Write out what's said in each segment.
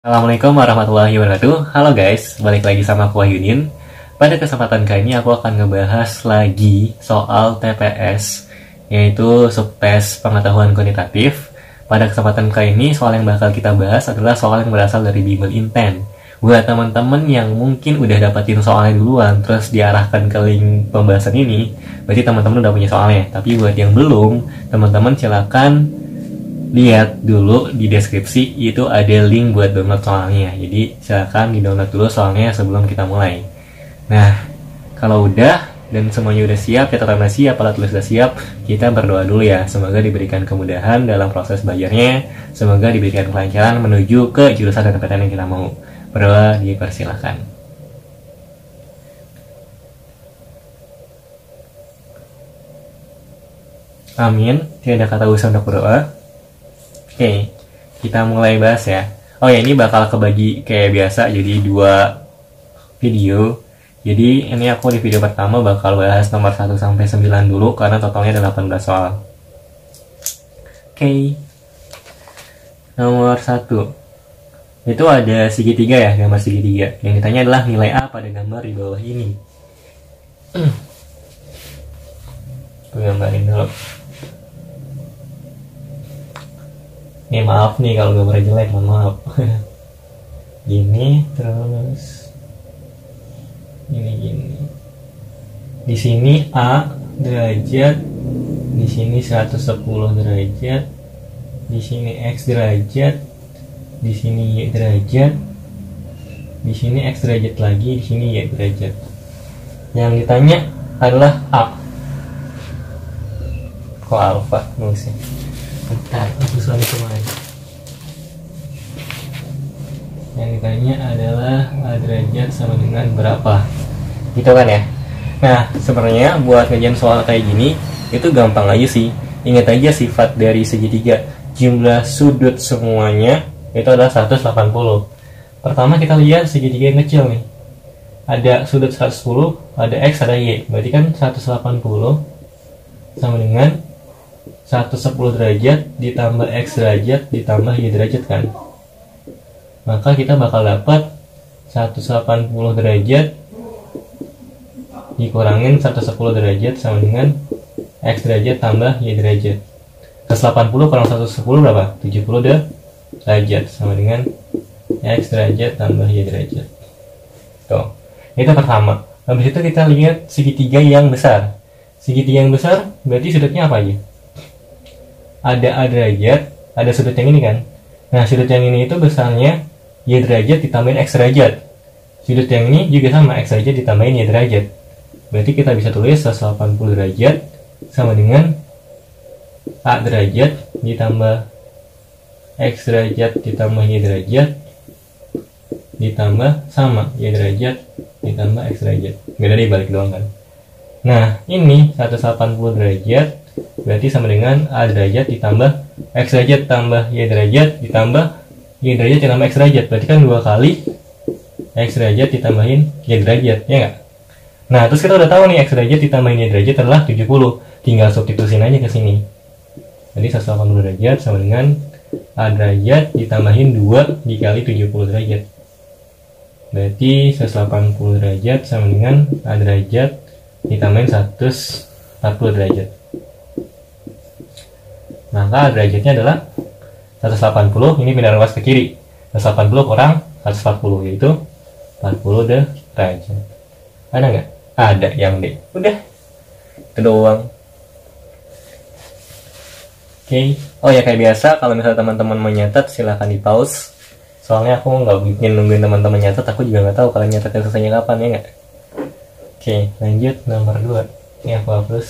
Assalamualaikum warahmatullahi wabarakatuh. Halo guys, balik lagi sama aku Wahyudin. Pada kesempatan kali ini aku akan ngebahas lagi soal TPS, yaitu subtes pengetahuan kuantitatif. Pada kesempatan kali ini soal yang bakal kita bahas adalah soal yang berasal dari Bimbel Inten. Buat teman-teman yang mungkin udah dapatin soalnya duluan, terus diarahkan ke link pembahasan ini, berarti teman-teman udah punya soalnya. Tapi buat yang belum, teman-teman silakan lihat dulu di deskripsi, itu ada link buat download soalnya. Jadi silahkan di download dulu soalnya sebelum kita mulai. Nah, kalau udah dan semuanya udah siap, catatan udah siap, alat tulis udah siap, kita berdoa dulu ya. Semoga diberikan kemudahan dalam proses belajarnya, semoga diberikan kelancaran menuju ke jurusan dan PTN yang kita mau. Berdoa dipersilahkan. Amin. Tidak ada kata usah untuk berdoa. Oke, kita mulai bahas ya. Oh ya, ini bakal kebagi kayak biasa jadi dua video. Jadi ini aku di video pertama bakal bahas nomor 1 sampai 9 dulu karena totalnya ada 18 soal. Oke. Nomor 1. Itu ada segitiga ya, gambar segitiga. Yang ditanya adalah nilai A pada gambar di bawah ini. Aku gambarin dulu. Ini maaf nih kalau gambarnya jelek, mohon maaf. Gini, terus gini. Di sini A derajat, di sini 110 derajat, di sini X derajat, di sini Y derajat, di sini X derajat lagi, di sini Y derajat. Yang ditanya adalah A. Kok alfa nulisnya? Bentar, aku soalnya kemarin. Yang ditanya adalah A derajat sama dengan berapa? Gitu kan ya? Nah, sebenarnya buat ngerjain soal kayak gini itu gampang aja sih. Ingat aja sifat dari segitiga. Jumlah sudut semuanya itu adalah 180. Pertama kita lihat segitiga yang kecil nih. Ada sudut 110, ada X, ada Y. Berarti kan 180 sama dengan 110 derajat ditambah X derajat ditambah Y derajat kan. Maka kita bakal dapat 180 derajat dikurangin 110 derajat sama dengan X derajat tambah Y derajat. 180 kurang 110 berapa? 70 derajat sama dengan X derajat tambah Y derajat. Tuh, itu pertama. Habis itu kita lihat segitiga yang besar. Segitiga yang besar berarti sudutnya apa aja? Ada A derajat, ada sudut yang ini kan. Nah, sudut yang ini itu besarnya Y derajat ditambahin X derajat. Sudut yang ini juga sama, X derajat ditambahin Y derajat. Berarti kita bisa tulis 180 derajat sama dengan A derajat ditambah X derajat ditambah Y derajat ditambah sama Y derajat ditambah X derajat. Beda dibalik doang kan. Nah, ini 180 derajat berarti sama dengan A derajat ditambah X derajat tambah Y derajat ditambah Y derajat ditambah X derajat. Berarti kan 2 kali X derajat ditambahin Y derajat, ya nggak? Nah, terus kita udah tahu nih X derajat ditambahin Y derajat adalah 70. Tinggal substitusin aja ke sini. Jadi 180 derajat sama dengan A derajat ditambahin 2 dikali 70 derajat. Berarti 180 derajat sama dengan A derajat ditambahin 140 derajat. Maka derajatnya adalah 180, ini pindah ruas ke kiri. 180 kurang 140 yaitu 40 derajat. Ada nggak? Ada yang D. Udah, itu doang. Oke. Oh ya, kayak biasa kalau misalnya teman-teman mau nyatet silahkan di pause. Soalnya aku nggak bikin nungguin teman-teman nyatet, aku juga nggak tahu kalian nyatetnya selesainya kapan, ya nggak? Oke, lanjut nomor 2. Ini aku hapus.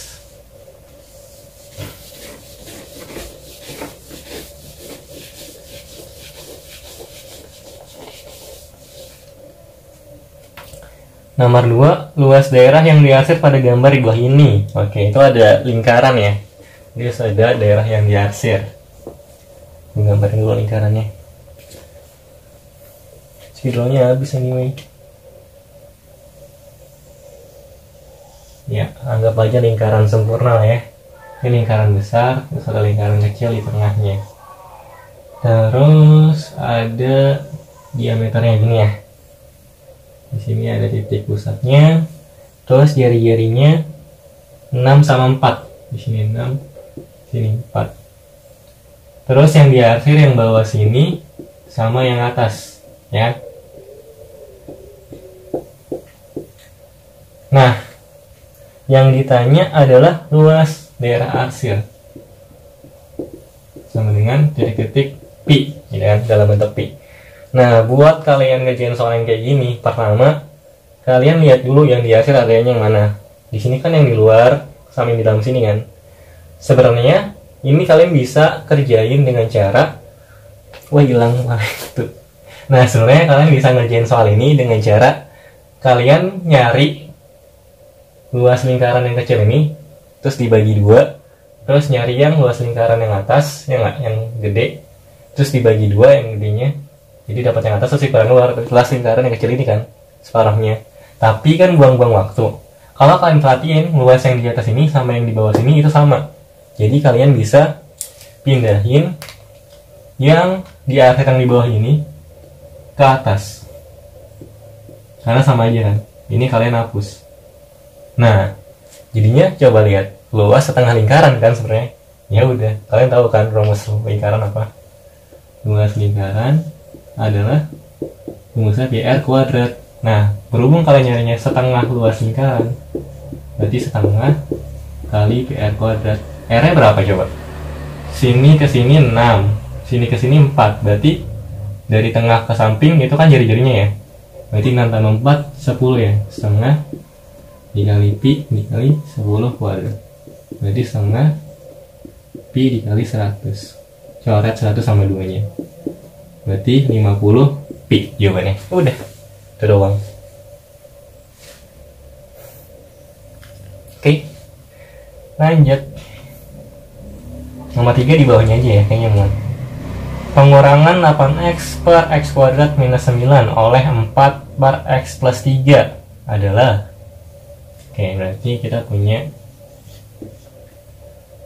Nomor 2, luas daerah yang diarsir pada gambar di bawah ini. Oke, itu ada lingkaran ya. Jadi ada daerah yang diarsir. Gambarin dulu lingkarannya. Spidolnya habis anyway. Ya, anggap aja lingkaran sempurna ya. Ini lingkaran besar, terus ada lingkaran kecil di tengahnya. Terus ada diameternya gini ya. Di sini ada titik pusatnya. Terus jari-jarinya 6 sama 4. Di sini 6, sini 4. Terus yang di akhir yang bawah sini sama yang atas, ya. Nah, yang ditanya adalah luas daerah arsir sama dengan titik-titik pi, ya kan, dalam bentuk pi. Nah, buat kalian ngerjain soal yang kayak gini, pertama kalian lihat dulu yang di akhir areanya yang mana. Di sini kan yang di luar sama yang di dalam sini kan. Sebenarnya ini kalian bisa kerjain dengan cara hilang tuh. Nah, sebenarnya kalian bisa ngerjain soal ini dengan cara kalian nyari luas lingkaran yang kecil ini, terus dibagi 2, terus nyari yang luas lingkaran yang atas, yang gede, terus dibagi 2 yang gedenya, jadi dapat yang atas terus dikurangi luas lingkaran yang kecil ini kan, separuhnya. Tapi kan buang-buang waktu. Kalau kalian perhatiin, luas yang di atas ini sama yang di bawah sini itu sama. Jadi kalian bisa pindahin yang di akhir yang di bawah ini ke atas, karena sama aja kan. Ini kalian hapus. Nah, jadinya coba lihat luas setengah lingkaran kan sebenarnya. Ya udah, kalian tahu kan rumus lingkaran apa? Luas lingkaran adalah rumusnya PR kuadrat. Nah, berhubung kalian nyarinya setengah luas lingkaran, berarti setengah kali PR kuadrat. R-nya berapa coba? Sini ke sini 6, sini ke sini 4. Berarti dari tengah ke samping itu kan jari-jarinya ya. Berarti 6 tambah 4 10 ya. Setengah dikali pi dikali 10 kuadrat. Berarti setengah pi dikali 100. Coret 100 sama 2 nya. Berarti 50 pi jawabannya. Udah, itu doang. Oke, lanjut. Nomor 3 di bawahnya aja ya kayaknya muat. Pengurangan 8x per x kuadrat minus 9 oleh 4 per x plus 3 adalah. Oke, berarti kita punya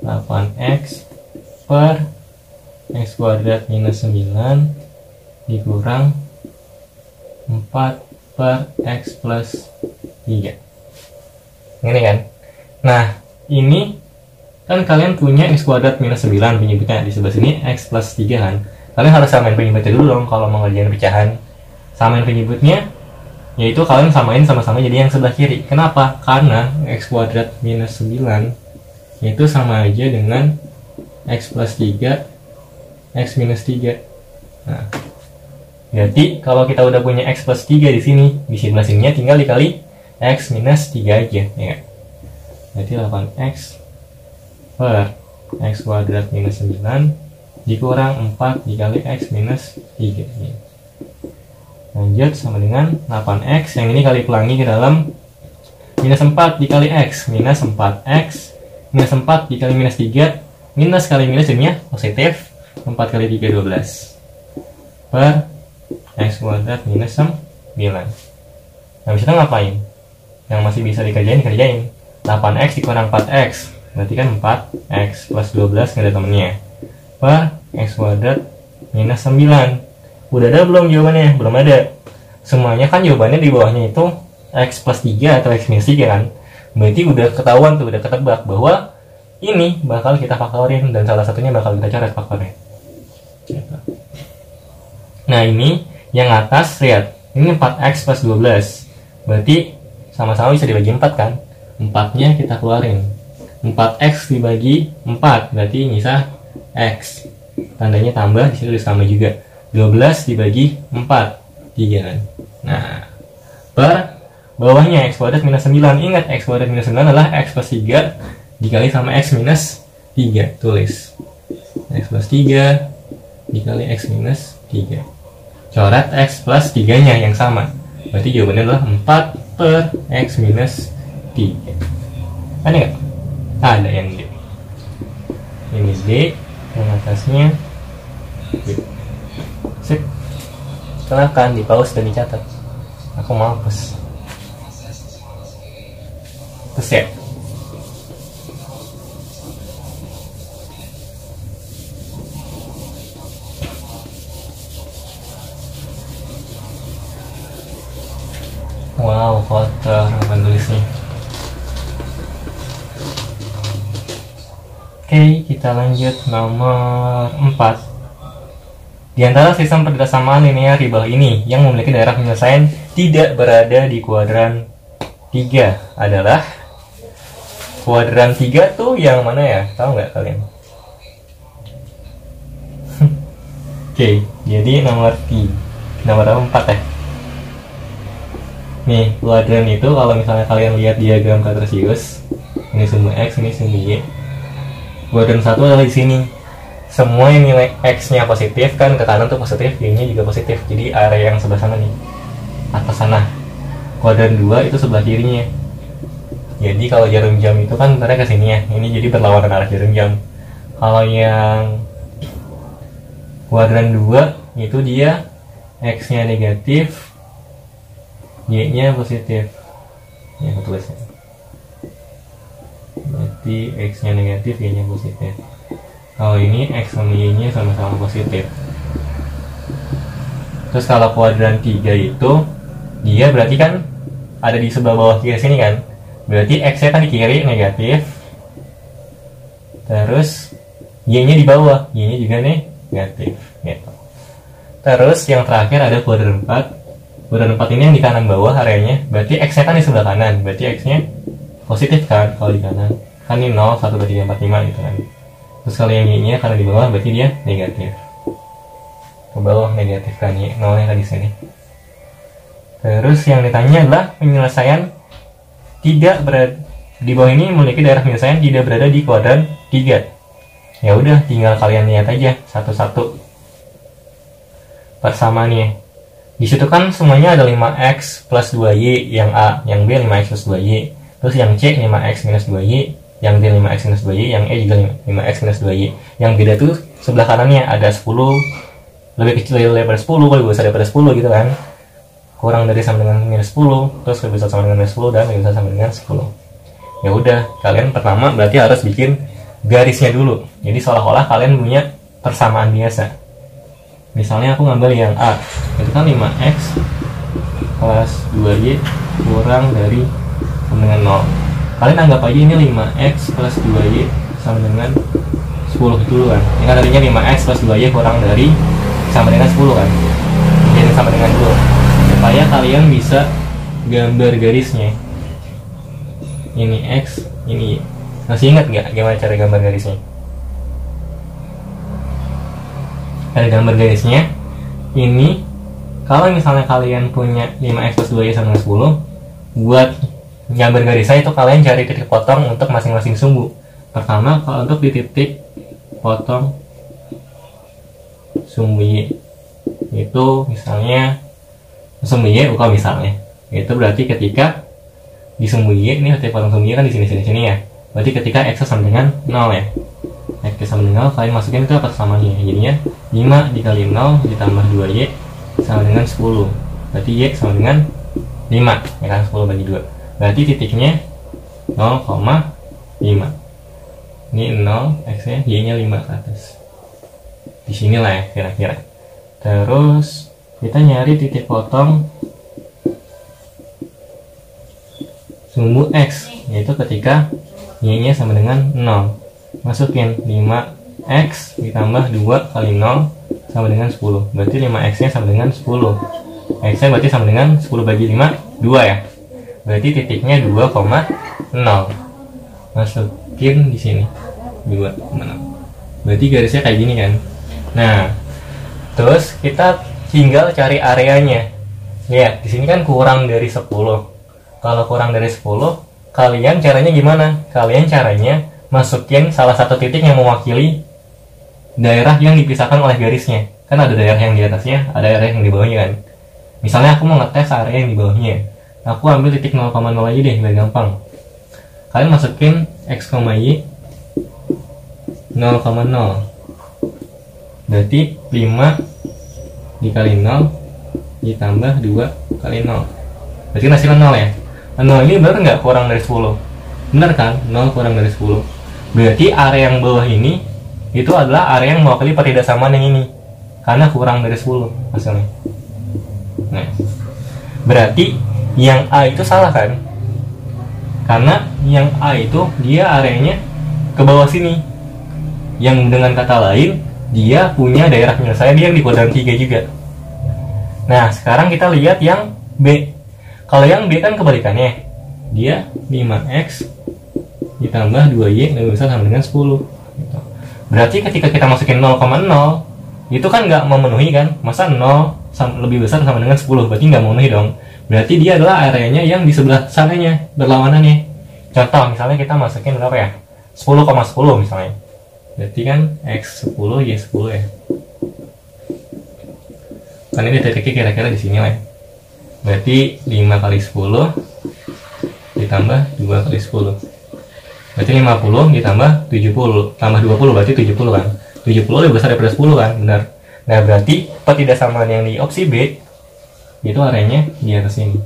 8x per x kuadrat minus 9 dikurang 4 per x plus 3. Ini kan. Nah, ini kan kalian punya x kuadrat minus 9 penyebutnya. Di sebelah sini x plus 3 kan. Kalian harus samain penyebutnya dulu dong kalau mau ngerjain pecahan. Samain penyebutnya, yaitu kalian samain sama-sama jadi yang sebelah kiri. Kenapa? Karena x kuadrat minus 9 itu sama aja dengan x plus 3 x minus 3. Nah, berarti kalau kita udah punya x plus 3 di sini, di sebelah sininya tinggal dikali x minus 3 aja, ya. Berarti 8x per x kuadrat minus 9 dikurang 4 dikali x minus 3. Lanjut sama dengan 8x, yang ini kali pelangi ke dalam minus 4 dikali x, minus 4x minus 4 dikali minus 3, minus kali minus jadinya positif, 4 kali 3 12 per x kuadrat minus 9. Nah, bisa ngapain? Yang masih bisa dikerjain 8x dikurang 4x, berarti kan 4x plus 12 nggak ada temennya, per x kuadrat minus 9. Udah ada belum jawabannya? Belum ada. Semuanya kan jawabannya di bawahnya itu x plus 3 atau x minus 3 kan. Berarti udah ketahuan tuh, udah ketebak bahwa ini bakal kita faktorin dan salah satunya bakal kita coret faktornya. Nah, ini yang atas lihat, ini 4x plus 12. Berarti sama-sama bisa dibagi 4 kan. 4-nya kita keluarin. 4x dibagi 4 berarti nyisa x. Tandanya tambah, di situ sama juga. 12 dibagi 4 3 kan. Nah, per bawahnya x kuadrat minus 9. Ingat, x kuadrat minus 9 adalah x plus 3 dikali sama x minus 3. Tulis x plus 3 dikali x minus 3. Coret x plus 3 nya yang sama. Berarti jawabannya adalah 4 per x minus 3. Ada nggak? Ada yang D. Ini D, yang atasnya D. Sip. Silahkan di pause dan dicatat. Aku mau hapus. Terus ya. Wow, kotor apa tulisnya. Oke, kita lanjut nomor 4. Di antara sistem persamaan linear di bawah ini yang memiliki daerah penyelesaian tidak berada di kuadran 3 adalah kuadran 3 tuh yang mana ya? Tahu nggak kalian? Oke, jadi nomor 4 ya. Nih, kuadran itu kalau misalnya kalian lihat diagram Cartesius, ini sumbu X, ini sumbu Y. Kuadran 1 adalah di sini. Semua yang nilai X-nya positif kan ke kanan tuh positif, Y-nya juga positif. Jadi area yang sebelah sana nih, atas sana. Kuadran 2 itu sebelah kirinya. Jadi kalau jarum jam itu kan mereka ke sini ya. Ini jadi berlawanan arah jarum jam. Kalau yang kuadran 2 itu dia X-nya negatif, Y-nya positif. Ya, aku tulisnya. Berarti X-nya negatif, Y-nya positif. Kalau ini X sama Y-nya sama-sama positif. Terus kalau kuadran 3 itu dia berarti kan ada di sebelah bawah kiri sini kan. Berarti X-nya kan di kiri negatif. Terus Y-nya di bawah, Y-nya juga negatif gitu. Terus yang terakhir ada kuadran 4. Kuadran 4 ini yang di kanan bawah areanya. Berarti X-nya kan di sebelah kanan. Berarti X-nya positif kan kalau di kanan. Kan ini 0, 1, 2, 3, 4, 5 gitu kan. Terus kalau yang Y-nya karena di bawah berarti dia negatif. Ke bawah negatif kan Y, 0-nya kan di sini. Terus yang ditanya adalah penyelesaian tidak berada di bawah ini memiliki daerah penyelesaian tidak berada di kuadran 3. Ya udah, tinggal kalian lihat aja satu-satu persamaannya. Di situ kan semuanya ada 5x plus 2y, yang A, yang B 5x plus 2y. Terus yang C 5x minus 2y, yang D 5x minus 2y, yang E juga 5x minus 2y. Yang beda tuh sebelah kanannya ada 10, lebih kecil daripada 10, lebih besar daripada 10 gitu kan. Kurang dari sama dengan minus 10, terus lebih besar sama dengan minus 10, dan lebih besar sama dengan 10. Ya udah, kalian pertama berarti harus bikin garisnya dulu. Jadi seolah-olah kalian punya persamaan biasa. Misalnya aku ngambil yang A, itu kan 5x plus 2y kurang dari sama dengan 0. Kalian anggap aja ini 5x plus 2y sama dengan 10 dulu kan. Ini kan tadinya 5x plus 2y kurang dari sama dengan 10 kan. Jadi sama dengan 2. Supaya kalian bisa gambar garisnya. Ini X, ini Y. Masih ingat nggak gimana cara gambar garisnya? Cara gambar garisnya ini, kalau misalnya kalian punya 5x plus 2y sama 10, buat gambar garisnya itu kalian cari titik potong untuk masing-masing sumbu. Pertama, kalau untuk di titik potong sumbu Y itu misalnya sumbu Y bukan misalnya, itu berarti ketika di sumbu Y, ini titik potong sumbu Y kan di sini ya. Berarti ketika X sama dengan 0 ya. X sama dengan 0, kalian masukin itu apa samanya? Jadinya 5 dikali 0 ditambah 2Y sama dengan 10. Berarti Y sama dengan 5, ya kan, 10 bagi 2. Berarti titiknya 0,5. Ini 0, X-nya, Y-nya 5 ke atas. Di sinilah ya kira-kira. Terus kita nyari titik potong sumbu X, yaitu ketika Y-nya sama dengan 0. Masukin 5x ditambah 2 kali 0 sama dengan 10. Berarti 5x-nya sama dengan 10. X-nya berarti sama dengan 10 bagi 5, 2 ya. Berarti titiknya 2,0. Masukin di sini 2,0. Berarti garisnya kayak gini kan. Nah, terus kita tinggal cari areanya. Ya, di sini kan kurang dari 10. Kalau kurang dari 10, kalian caranya gimana? Kalian caranya masukin salah satu titik yang mewakili daerah yang dipisahkan oleh garisnya. Kan ada daerah yang di atasnya, ada daerah yang di bawahnya kan. Misalnya aku mau ngetes area yang di bawahnya. Aku ambil titik 0,0 aja deh, biar gampang. Kalian masukin X, Y 0,0. Berarti 5 dikali 0 ditambah 2 kali 0. Berarti hasilnya 0 ya. 0 ini benar nggak kurang dari 10? Benar kan? 0 kurang dari 10. Berarti area yang bawah ini itu adalah area yang mewakili pertidaksamaan yang ini. Karena kurang dari 10 hasilnya. Nah, berarti Yang A itu salah kan? Karena yang A itu dia areanya ke bawah sini. Yang dengan kata lain, dia punya daerah penyelesaian yang di kuadran 3 juga. Nah, sekarang kita lihat yang B. Kalau yang B kan kebalikannya. Dia 5x ditambah 2y lebih besar sama dengan 10. Gitu. Berarti ketika kita masukin 0,0, itu kan nggak memenuhi kan? Masa 0 lebih besar sama dengan 10? Berarti nggak memenuhi dong. Berarti dia adalah areanya yang di sebelah sananya, berlawanannya. Contoh, misalnya kita masukin berapa ya? 10,10 misalnya. Berarti kan X 10, Y 10 ya. Kan ini titiknya kira-kira di sini lah ya. Berarti 5 kali 10 ditambah 2 kali 10. Berarti 50 ditambah 70. Tambah 20 berarti 70 kan. 70 lebih besar daripada 10 kan, benar. Nah, berarti ketidaksamaan yang di opsi B itu areanya di atas ini.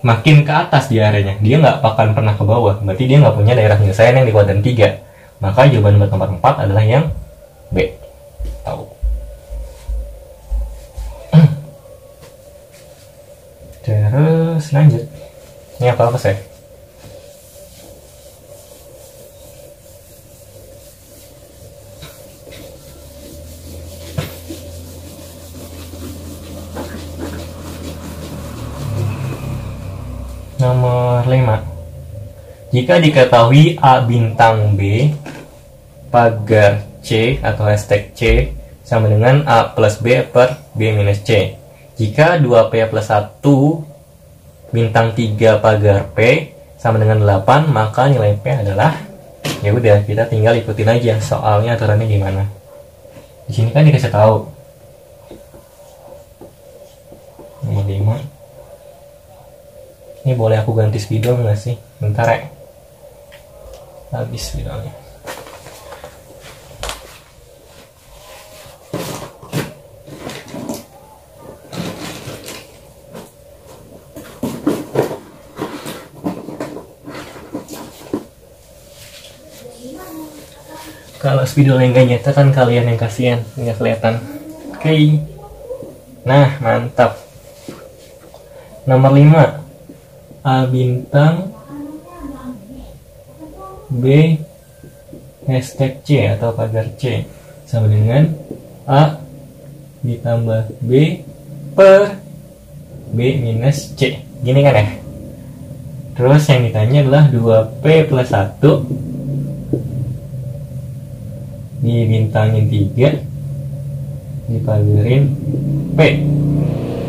Makin ke atas dia areanya, dia nggak akan pernah ke bawah. Berarti dia nggak punya daerah penyelesaian yang di kuadran 3. Maka jawaban buat nomor 4 adalah yang B. Tahu. Terus lanjut. Ini apa sih? Nomor 5. Jika diketahui A bintang B pagar C atau hashtag C sama dengan A plus B per B minus C. Jika 2P plus 1 bintang 3 pagar P sama dengan 8, maka nilai P adalah, ya udah, kita tinggal ikutin aja soalnya aturannya gimana. Di sini kan dikasih tahu. Nomor 5. Ini boleh aku ganti spidol nggak sih? Bentar ya. Habis spidolnya. Kalau spidolnya nggak nyata kan kalian yang kasihan, nggak kelihatan. Oke. Nah, mantap. Nomor 5. A bintang B hashtag C atau pagar C sama dengan A ditambah B per B minus C. Gini kan ya? Terus yang ditanya adalah 2P plus 1 dibintangin 3 dipagarin P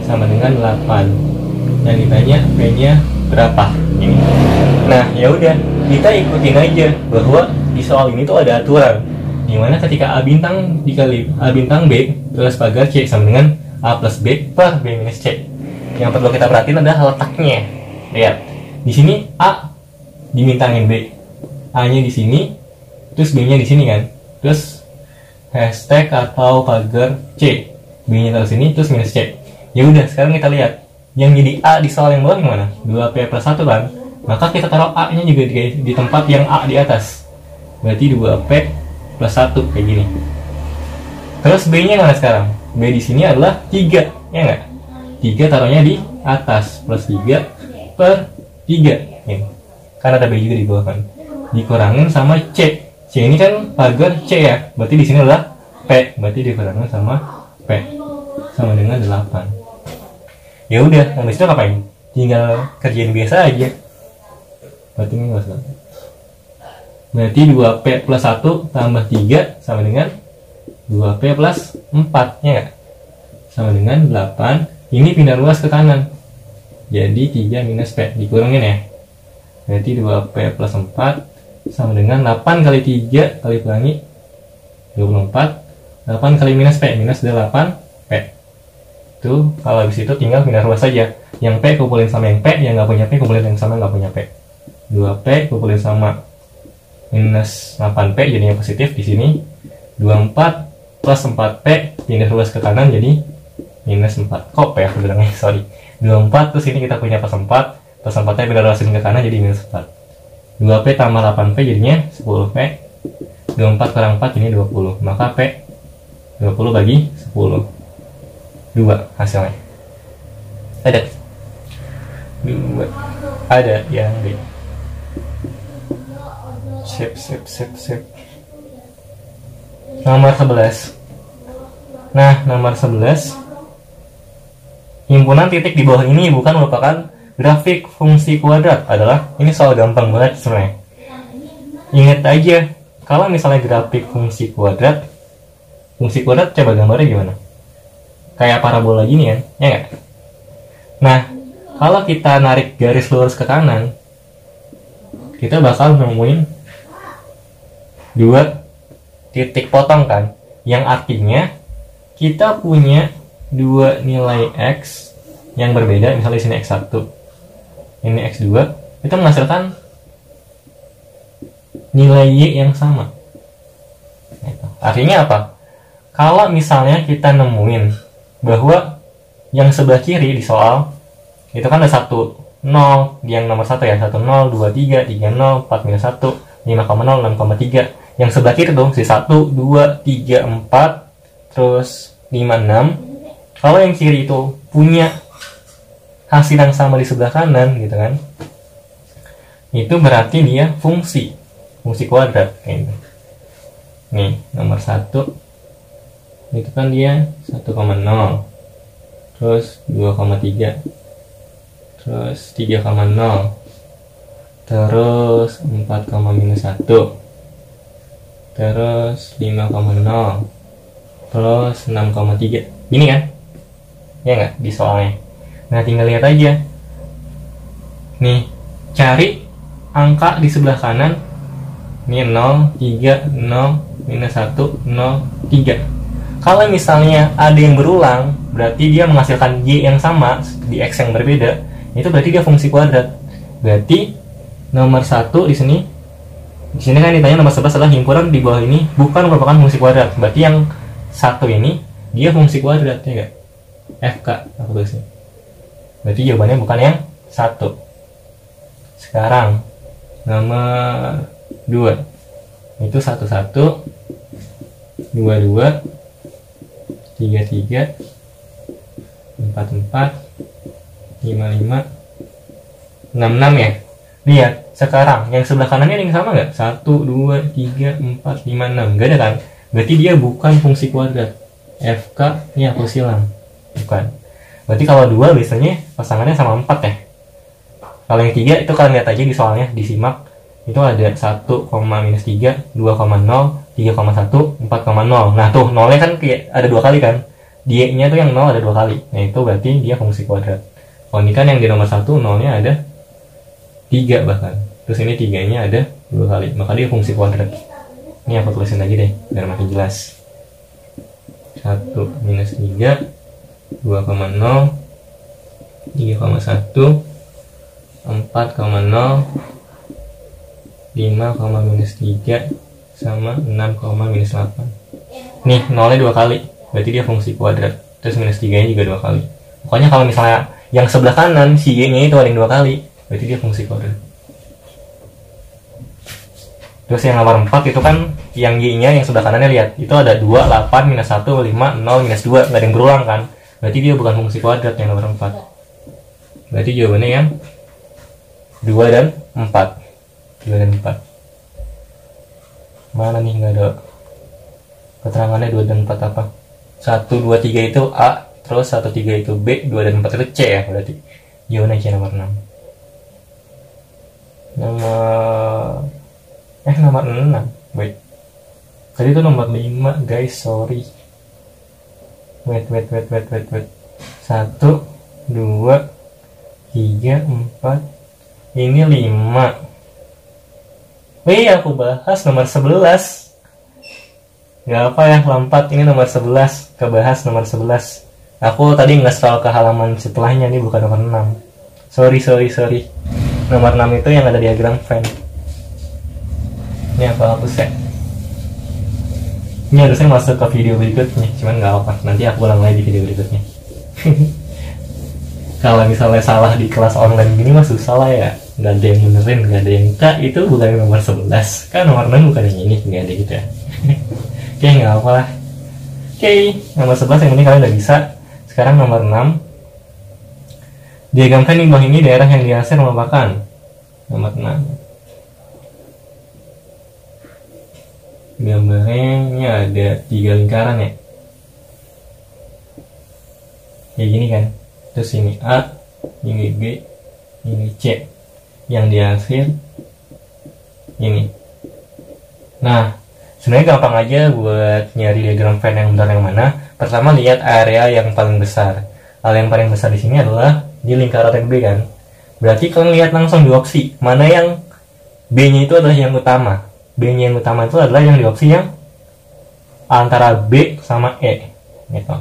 sama dengan 8. Yang ditanya P-nya berapa ini. Nah, ya udah, kita ikutin aja bahwa di soal ini tuh ada aturan dimana ketika A bintang dikali A bintang B terus pagar C sama dengan A plus B per B minus C. Yang perlu kita perhatiin adalah letaknya. Lihat, di sini A dibintangin B, A-nya di sini, terus B-nya di sini kan, terus hashtag atau pagar C, B-nya taruh sini, terus minus C. Ya udah, sekarang kita lihat yang jadi A di soal yang bawah gimana? 2P plus 1 kan? Maka kita taruh A-nya juga di tempat yang A di atas. Berarti 2P plus 1 kayak gini. Terus B-nya mana sekarang? B di sini adalah 3, ya nggak? 3 taruhnya di atas, plus 3 per 3. Ini. Kan ada B juga di bawah kan? Dikurangin sama C. C ini kan pagar C ya? Berarti di sini adalah P. Berarti dikurangin sama P. Sama dengan 8. Ya udah, yang disitu ngapain? Tinggal kerjain biasa aja. Berarti ini nggak salah. Berarti 2P plus 1 tambah 3 sama dengan 2P plus 4, ya nggak? Sama dengan 8. Ini pindah ruas ke kanan. Jadi 3 minus P, dikurangin ya. Berarti 2P plus 4 sama dengan 8 kali 3 kali pelangi 24. 8 kali minus P, minus 8 P. Itu kalau habis itu tinggal pindah ruas saja. Yang P kumpulin sama yang P, yang nggak punya P kumpulin yang sama nggak punya P. 2P kumpulin sama minus 8P jadinya positif di sini. 24 plus 4P pindah ruas ke kanan jadi minus 4. Kok P aku bilangnya, sorry. 24 terus ini kita punya plus 4, plus 4nya pindah ruasin ke kanan jadi minus 4. 2P tambah 8P jadinya 10P. 24 kurang 4 ini 20. Maka P 20 bagi 10. 2 hasilnya. Ada. 2. Ada yang D. Sip. Nomor 11. Nah, nomor 11, himpunan titik di bawah ini bukan merupakan grafik fungsi kuadrat. Adalah, ini soal gampang banget sebenarnya. Ingat aja, kalau misalnya grafik fungsi kuadrat coba gambarnya gimana? Kayak parabola gini kan, ya nggak? Nah, kalau kita narik garis lurus ke kanan, kita bakal nemuin 2 titik potong kan, yang artinya kita punya 2 nilai X yang berbeda. Misalnya di sini X1, ini X2, itu menghasilkan nilai Y yang sama. Artinya apa? Kalau misalnya kita nemuin bahwa yang sebelah kiri di soal itu kan ada 1, 0, yang nomor 1 ya, 1, 0, 2, 3, 3, 0, 4, minus 1, 5,0, 6,3. Yang sebelah kiri tuh si 1, 2, 3, 4, terus 5, 6. Kalau yang kiri itu punya hasil yang sama di sebelah kanan gitu kan, itu berarti dia fungsi kuadrat kayak gitu. Nih, nomor 1 itu kan dia 1,0, terus 2,3, terus 3,0, terus 4,-1, terus 5,0, terus 6,3. Gini kan? Ya nggak di soalnya. Nah, tinggal lihat aja. Nih, cari angka di sebelah kanan. Ini 0, 3, 0, minus 1, 0, 3. Kalau misalnya ada yang berulang, berarti dia menghasilkan Y yang sama di X yang berbeda. Itu berarti dia fungsi kuadrat. Berarti nomor 1 di sini kan ditanya nomor 11 adalah himpunan di bawah ini bukan merupakan fungsi kuadrat. Berarti yang 1 ini dia fungsi kuadrat, ya enggak? FK aku tulisnya. Berarti jawabannya bukan yang 1. Sekarang nomor 2 itu 11, 22, 33, 44, 55, 66 ya. Lihat sekarang yang sebelah kanannya ada yang sama nggak? 1, 2, 3, 4, 5, 6. Nggak ada kan? Berarti dia bukan fungsi kuadrat. FK ini aku silang, bukan. Berarti kalau 2 biasanya pasangannya sama 4 ya. Kalau yang 3 itu kalian lihat aja di soalnya, disimak. Itu ada 1,-3, 2,0, 3,1, 4,0. Nah tuh nolnya kan kayak ada 2 kali kan. Y nya tuh yang 0 ada 2 kali. Nah itu berarti dia fungsi kuadrat. Kalau ini kan yang di nomor 1 nolnya ada 3 bahkan. Terus ini 3 nya ada 2 kali. Maka dia fungsi kuadrat. Ini aku tulisin lagi deh biar makin jelas. 1 minus 3, 2,0, 3,1, 4,0, 5,-3 sama 6,-8. Nih nolnya 2 kali, berarti dia fungsi kuadrat. Terus minus 3 nya juga 2 kali. Pokoknya kalau misalnya yang sebelah kanan si Y nya itu ada yang 2 kali, berarti dia fungsi kuadrat. Terus yang nomor 4 itu kan yang Y nya yang sebelah kanannya, lihat itu ada 2, 8, minus 1, 5, 0, minus 2. Gak ada yang berulang kan, berarti dia bukan fungsi kuadrat yang nomor 4. Berarti jawabannya yang 2 dan 4. 2 dan 4. Mana nih, nggak ada keterangannya 2 dan 4 apa? 1, 2, 3 itu A, terus 1, 3 itu B, 2 dan 4 itu C ya, berarti jawabannya C nomor 6. Nomor 6. Wait. Tadi itu nomor 5, guys, sorry. Wait. 1, 2, 3, 4. Ini 5. Aku bahas nomor 11. Gak apa ya, lompat. Ini nomor 11. Kebahas nomor 11. Aku tadi nge-scroll ke halaman setelahnya. Ini bukan nomor 6. Sorry. Nomor 6 itu yang ada diagram Venn. Ini aku hapus ya. Ini harusnya masuk ke video berikutnya. Cuman gak apa, nanti aku ulang lagi di video berikutnya. Kalau misalnya salah di kelas online gini mah susah lah ya. Gak ada yang benerin, gak ada yang kak itu bukan nomor 11 kan, nomor 6 bukan yang ini, gak ada gitu ya. Oke, gak apa lah. Oke, nomor 11 yang ini kalian udah bisa. Sekarang nomor 6. Diagamkan di bawah ini daerah yang diarsir merupakan nomor 6. Gambarnya ada 3 lingkaran ya. Kayak gini kan. Terus ini A, ini B, ini C. Yang diarsir ini. Nah, sebenarnya gampang aja buat nyari diagram Venn yang benar yang mana. Pertama lihat area yang paling besar. Area yang paling besar di sini adalah di lingkaran B kan. Berarti kalian lihat langsung di opsi mana yang B-nya itu adalah yang utama. B-nya yang utama itu adalah yang di opsi yang antara B sama E gitu.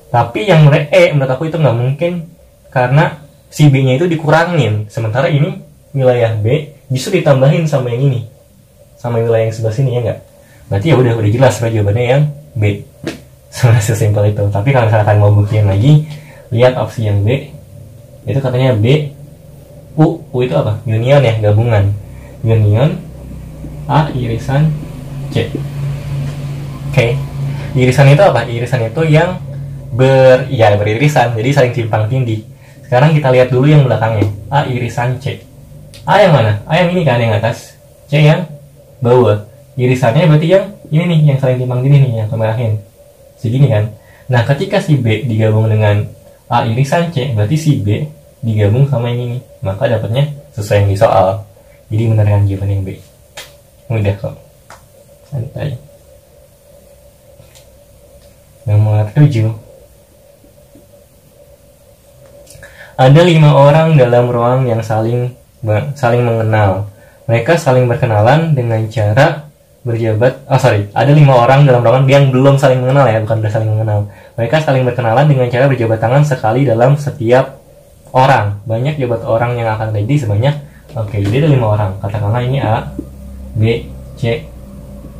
Tapi yang E menurut aku itu nggak mungkin karena si B-nya itu dikurangin. Sementara ini wilayah B justru ditambahin sama yang ini, sama wilayah yang sebelah sini ya nggak. Berarti ya udah jelas jawabannya yang B. Sebenarnya sesimpel itu. Tapi kalau misalkan mau buktiin lagi, lihat opsi yang B. Itu katanya B, U itu apa? Union ya, gabungan. Union A irisan C. Oke. Irisan itu apa? Irisan itu yang beririsan, jadi saling timpang tindih. Sekarang kita lihat dulu yang belakangnya. A irisan C. A yang mana? A yang ini kan yang atas. C yang bawah. Irisannya berarti yang ini nih, yang saling timpang tindih nih, yang kemerahin. Segini kan. Nah, ketika si B digabung dengan A irisan C, berarti si B digabung sama yang ini. Maka dapatnya sesuai yang di soal. Jadi benar kan jawaban yang B. Mudah kok. Santai. Nomor 7. Ada 5 orang dalam ruang yang saling mengenal. Mereka saling berkenalan dengan cara berjabat. Ada 5 orang dalam ruangan yang belum saling mengenal ya, bukan sudah saling mengenal. Mereka saling berkenalan dengan cara berjabat tangan sekali dalam setiap orang. Banyak jabat orang yang akan terjadi sebanyak. Oke, jadi ada 5 orang. Katakanlah ini A, B, C,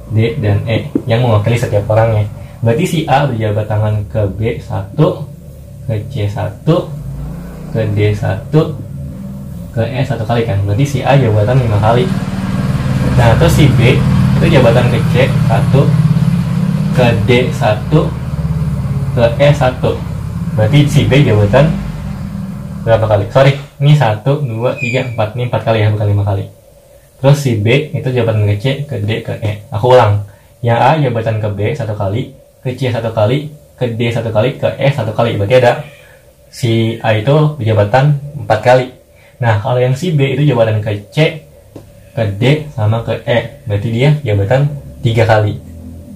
D, dan E yang mewakili setiap orangnya. Berarti si A berjabat tangan ke B 1, ke C 1, ke D 1, ke E 1 kali kan. Berarti si A jabatan 5 kali. Nah, terus si B itu jabatan ke C 1, ke D 1, ke E 1. Berarti si B jabatan berapa kali? Sorry, ini 1, 2, 3, 4. Ini 4 kali ya, bukan 5 kali. Terus si B itu jabatan ke C, ke D, ke E. Aku ulang. Yang A jabatan ke B 1 kali, ke C 1 kali, ke D 1 kali, ke E 1 kali. Berarti ada si A itu jabatan 4 kali. Nah, kalau yang si B itu jabatan ke C, ke D, sama ke E. Berarti dia jabatan 3 kali.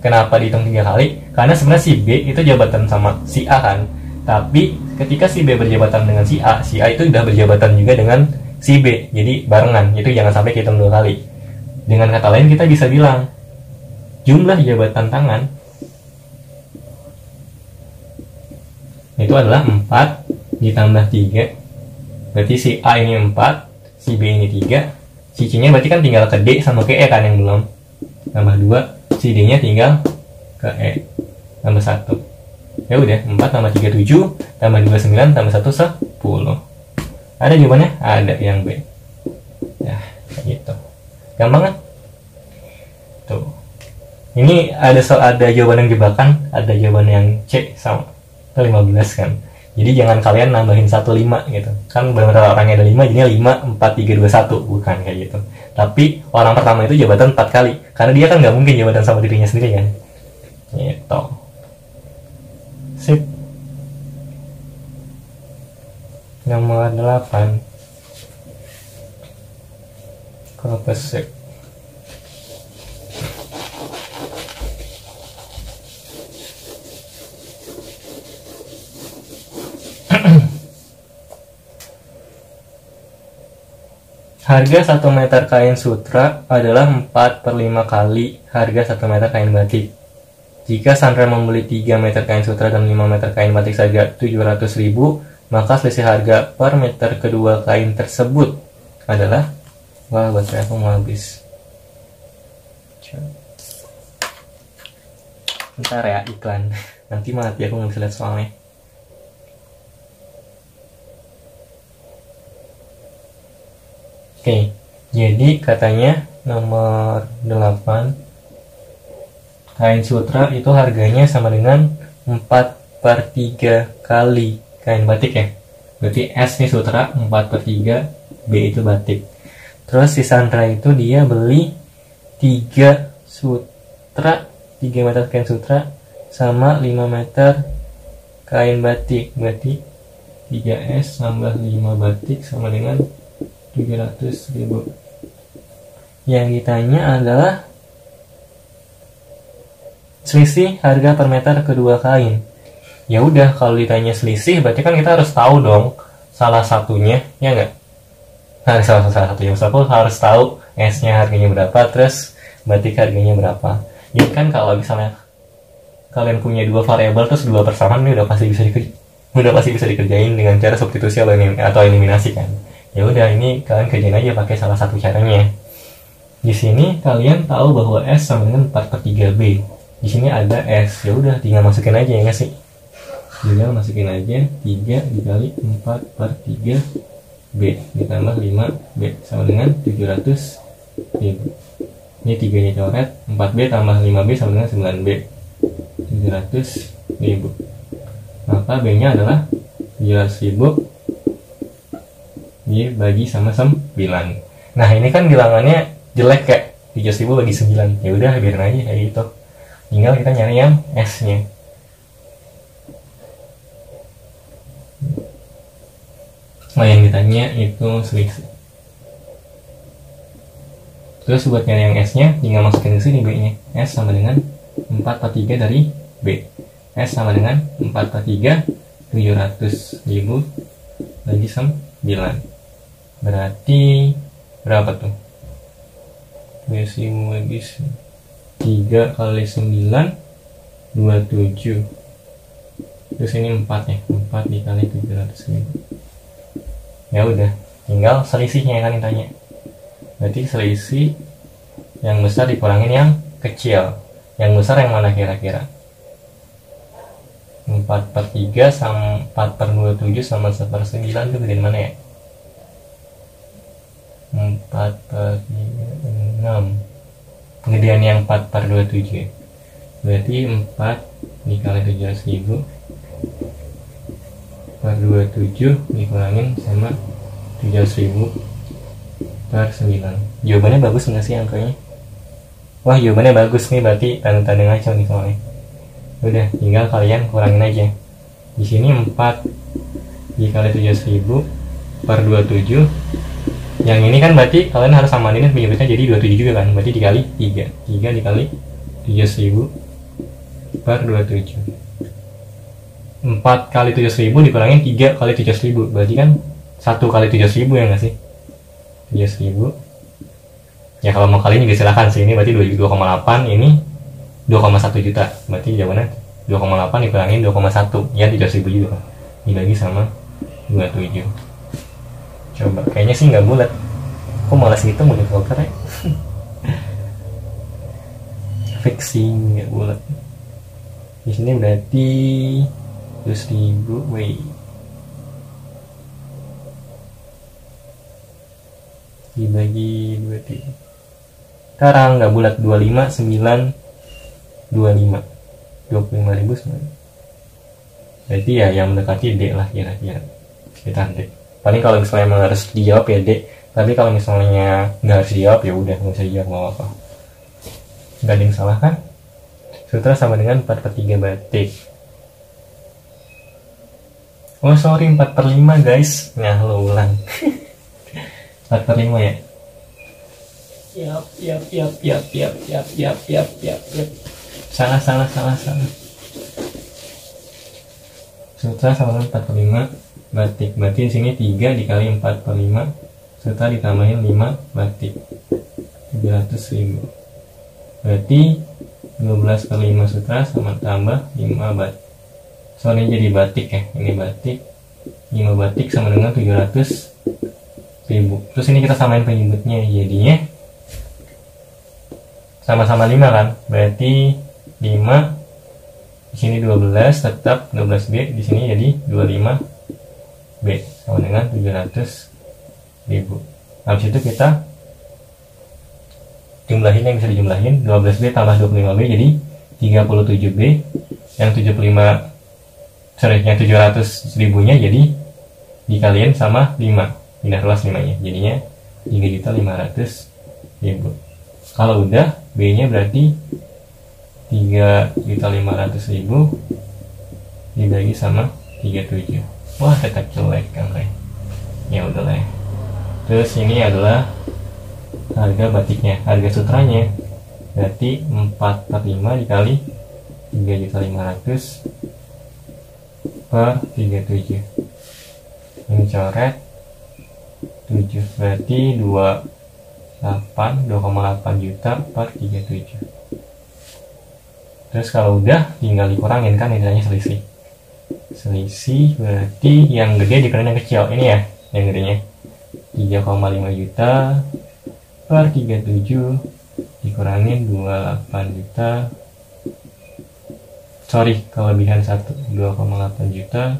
Kenapa dihitung 3 kali? Karena sebenarnya si B itu jabatan sama si A kan. Tapi ketika si B berjabatan dengan si A itu sudah berjabatan juga dengan si B, jadi barengan. Itu jangan sampai kita hitung 2 kali. Dengan kata lain kita bisa bilang jumlah jabatan tangan itu adalah 4 ditambah 3. Berarti si A ini 4, si B ini 3, si C nya berarti kan tinggal ke D sama ke E kan yang belum. Tambah 2, si D nya tinggal ke E, tambah 1. Ya udah, 4 tambah 3 7, tambah 2 9, tambah 1 10. Ada jawabannya? Ada yang B. Ya, kayak gitu. Gampang kan? Tuh. Ini ada jawaban yang jebakan, ada jawaban yang C sama 15 kan. Jadi jangan kalian nambahin 1 5 gitu. Kan benar-benar orangnya ada 5, jadinya 5 4 3 2 1, bukan kayak gitu. Tapi orang pertama itu jabatan 4 kali. Karena dia kan nggak mungkin jabatan sama dirinya sendiri kan. Gitu. Sip. Nomor 8. Kopesek. Harga 1 meter kain sutra adalah 4/5 kali harga 1 meter kain batik. Jika Sandra membeli 3 meter kain sutra dan 5 meter kain batik seharga 700.000, maka selisih harga per meter kedua kain tersebut adalah, wah baterai aku mau habis. Bentar ya, iklan. Nanti mati aku nggak bisa lihat soalnya. Oke, jadi katanya nomor 8, kain sutra itu harganya sama dengan 4/3 kali kain batik ya. Berarti S ini sutra, 4/3, B itu batik. Terus si Sandra itu dia beli 3 sutra, 3 meter kain sutra sama 5 meter kain batik. Berarti 3S tambah 5 batik sama dengan 700.000. Yang ditanya adalah selisih harga per meter kedua kain. Ya udah, kalau ditanya selisih berarti kan kita harus tahu dong salah satunya, ya nggak? Nah, salah satunya aku harus tahu S-nya harganya berapa, terus batik harganya berapa. Ya kan kalau misalnya kalian punya dua variabel terus dua persamaan, ini udah pasti bisa dikerjain dengan cara substitusi atau eliminasi kan. Ya udah, ini kalian kerjain aja pakai salah satu caranya. Di sini kalian tahu bahwa S sama dengan 4/3B. Di sini ada S, ya udah tinggal masukin aja, ya nggak sih? Tinggal masukin aja 3 dikali 4/3B ditambah 5B sama dengan 700.000. Ini 3 nya coret, 4B tambah 5B sama dengan 9B, 700.000. Maka B nya adalah 700.000 dibagi sama 9. Nah ini kan bilangannya jelek kayak 700.000 bagi 9. Ya udah, biarin aja kayak gitu. Tinggal kita nyari yang S nya. Nah yang ditanya itu selisih. Terus buat nyari yang S nya tinggal masukin ke sini B nya. S sama dengan 4/3 dari B. S sama dengan 4/3 700.000 bagi 9. Berarti berapa tuh? 700.000 bagi 3 kali 9 27. Terus ini 4 ya, 4 dikali 700.000. Ya udah, tinggal selisihnya kan ditanya. Berarti selisih yang besar dikurangin yang kecil. Yang besar yang mana kira-kira? 4/3 sama 4/27 sama 1/9 itu gedein mana ya? 4/6. Gedean yang 4/27 ya. Berarti 4 dikali 700.000 per 27 dikurangin sama 700.000 per 9. Jawabannya bagus nggak sih angkanya? Wah, jawabannya bagus nih, berarti tanda-tanda ngaco nih soalnya. Udah, tinggal kalian kurangin aja. Di sini 4 dikali 700.000 per 27. Yang ini kan berarti kalian harus samain penyebutnya jadi 27 juga kan. Berarti dikali 3. 3 dikali 700.000 per 27. 4 kali 700.000 dikurangin 3 kali 700.000. Berarti kan 1 kali 700.000 ya nggak sih? 700.000. Ya kalau mau kalian juga silahkan sih. Ini berarti 2,8. Ini 2,1 juta. Berarti jawabannya 2,8 dikurangin 2,1. Ya 700.000 juga. Dibagi sama 27. Coba. Kayaknya sih nggak bulat. Kok malas gitu mau dikalkulasi ya? Fixing nggak bulat. Di sini berarti 100.000 dibagi 23. Sekarang nggak bulat, 25.925 25.000. Berarti ya yang mendekati D lah kira-kira. Sekitar D. Paling kalau misalnya emang harus dijawab ya D. Tapi kalau misalnya nggak harus dijawab ya udah nggak usah dijawab, nggak apa-apa. Nggak ada yang salah kan? Sutra sama dengan 4/3 batik. Oh sorry, 4/5 guys. Nah lo ulang. 4/5 ya. Yap. Salah. Sutra sama dengan 4/5 batik. Berarti di sini 3 dikali 4/5. Sutra ditambahin 5 batik. 700.000. Berarti 12/5 sutra sama tambah 5 batik. Soalnya jadi batik ya. Ini batik. 5 batik sama dengan 700.000. Terus ini kita samain penyebutnya. Jadinya sama-sama 5 kan. Berarti 5 di sini 12 tetap 12B, di sini jadi 25B sama dengan 700.000. Habis itu kita jumlahin yang bisa dijumlahin. 12B tambah 25B jadi 37B. Yang 75 yang 700.000 nya jadi dikaliin sama 5, pindah luas 5 nya, jadinya 3.500.000. Kalau udah B nya berarti 3.500.000 dibagi sama 37. Wah, tetap jelek kan, ya udahlah ya. Terus ini adalah harga batiknya, harga sutranya berarti 4/5 dikali 3.500 per 37. Ini coret 7, berarti 2,8 juta per 37. Terus kalau udah tinggal dikurangin kan, nilainya selisih berarti yang gede dikurangin yang kecil. Ini ya yang gedenya 3,5 juta per 37 dikurangin 28 juta, sorry kelebihan 2,8 juta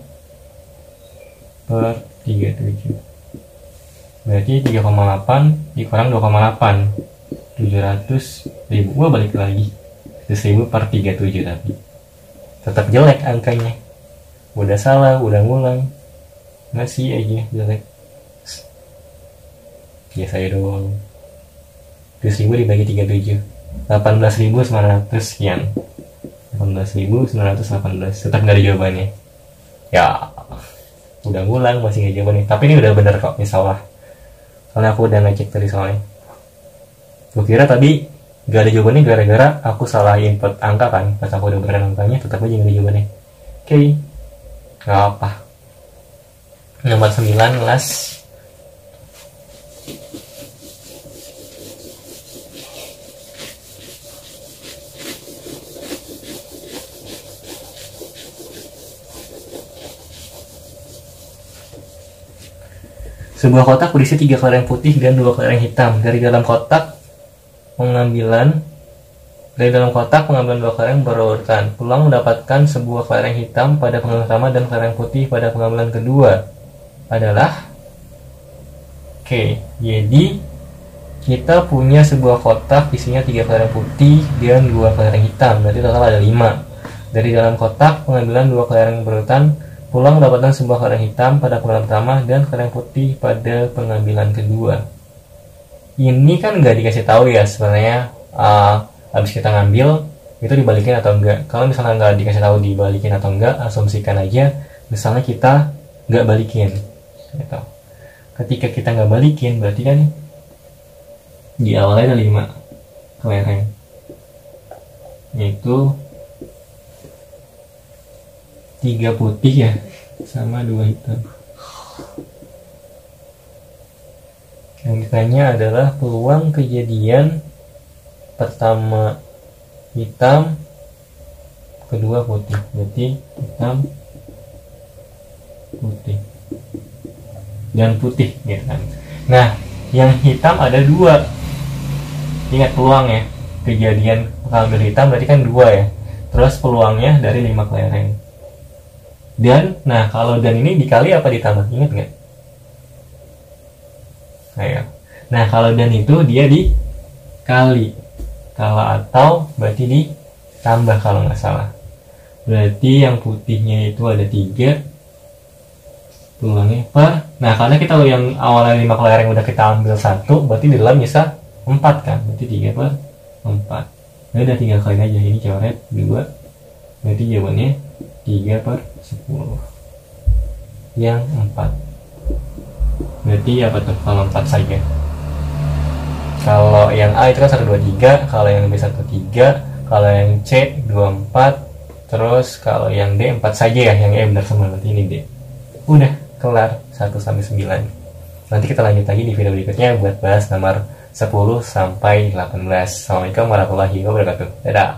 per 37, berarti 3,8 dikurang 2,8, 700.000. Wah, balik lagi 100.000 per 37, tapi tetap jelek angkanya. Udah salah, udah ngulang, masih aja jelek. Ya saya doang. 100.000 dibagi 37, 18.900 sekian. 18.918, tetap gak ada jawabannya. Ya, udah ngulang masih gak jawabannya. Tapi ini udah bener kok, insyaallah. Soalnya aku udah ngecek tadi soalnya. Gue kira tadi gak ada jawabannya gara-gara aku salah input angka kan. Pas aku udah beneran angkanya, tetap aja gak ada jawabannya. Oke, gak apa. Nomor 19. Sebuah kotak berisi 3 kelereng putih dan 2 kelereng hitam. Dari dalam kotak pengambilan 2 kelereng berurutan. Peluang mendapatkan sebuah kelereng hitam pada pengambilan pertama dan kelereng putih pada pengambilan kedua adalah jadi kita punya sebuah kotak isinya 3 kelereng putih dan 2 kelereng hitam. Berarti total ada 5. Dari dalam kotak pengambilan 2 kelereng berurutan, pulang mendapatkan sebuah kelereng hitam pada pengambilan pertama dan kelereng putih pada pengambilan kedua. Ini kan nggak dikasih tahu ya sebenarnya habis kita ngambil itu dibalikin atau enggak. Kalau misalnya nggak dikasih tahu dibalikin atau enggak, asumsikan aja misalnya kita nggak balikin gitu. Ketika kita nggak balikin berarti kan di awalnya ada 5 kelereng, yaitu 3 putih ya sama 2 hitam. Yang ditanya adalah peluang kejadian pertama hitam, kedua putih. Berarti hitam, putih, dan putih gitu kan. Nah, yang hitam ada 2. Ingat peluang ya. Kejadian ambil hitam berarti kan 2 ya. Terus peluangnya dari 5 kelereng. Dan, nah kalau dan ini dikali apa ditambah? Ingat nggak? Ayo. Nah kalau dan itu dia dikali. Kalau atau berarti ditambah kalau nggak salah. Berarti yang putihnya itu ada 3. Peluangnya per. Nah karena kita yang awalnya 5 kelereng udah kita ambil 1, berarti di dalam bisa 4 kan? Berarti 3 per 4. Nah udah tinggal kaliin aja. Ini coret 2. Berarti jawabannya 3 per 10 yang 4. Berarti apa tuh kalau 4 saja? Kalau yang A itu kan 1, 2, 3. Kalau yang B 1, 3. Kalau yang C 2, 4. Terus kalau yang D 4 saja ya. Yang E benar semua, berarti ini D. Udah kelar 1 sampai 9. Nanti kita lanjut lagi di video berikutnya buat bahas nomor 10 sampai 18. Assalamualaikum warahmatullahi wabarakatuh. Dadah.